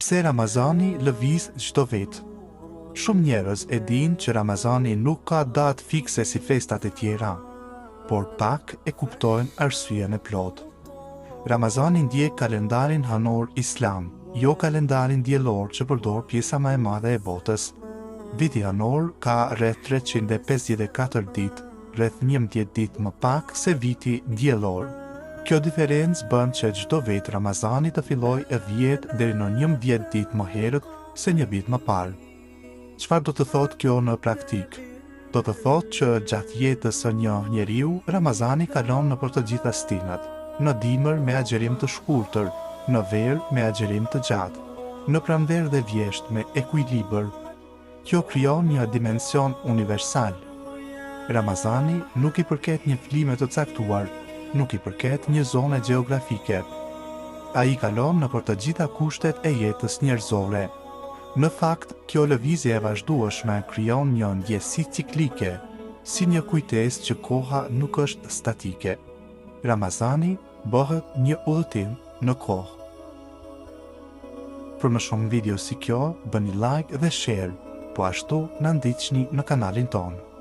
Pse Ramazani lëviz çdo vit? Shumë njerëz e dinë që Ramazani nuk ka datë fikse si festat e tjera, por pak e kuptojnë arsyeën e plotë. Ramazani ndjek kalendarin hanor islam, jo kalendarin diellor që përdor pjesa më e madhe e botës. Viti hanor ka rreth 354 ditë, rreth 11 ditë më pak se viti diellor. Kjo diferencë bën që çdo vit Ramazani të fillojë e 10 deri në 11 ditë më herët se një vit më parë. Çfarë do të thotë kjo në praktik? Do të thotë që gjatë jetës së një njeriu, Ramazani kalon nëpër të gjitha stinat, në dimër me agjerim të shkurtër, në verë me agjerim të gjatë, në pranverë dhe vjesht me ekuilibër. Kjo krijon një dimension universal. Ramazani nuk i përket një klime të caktuar, nuk i përket një zone gjeografike. Ai kalon nëpër të gjitha kushtet e jetës njerëzore. Në fakt, kjo lëvizje e vazhdueshme krijon një ndjesi ciklike, si një kujtesë që koha nuk është statike. Ramazani bëhet një udhëtim në kohë. Për më shumë video si kjo, bëni like dhe share, po ashtu na ndiqni në kanalin tonë.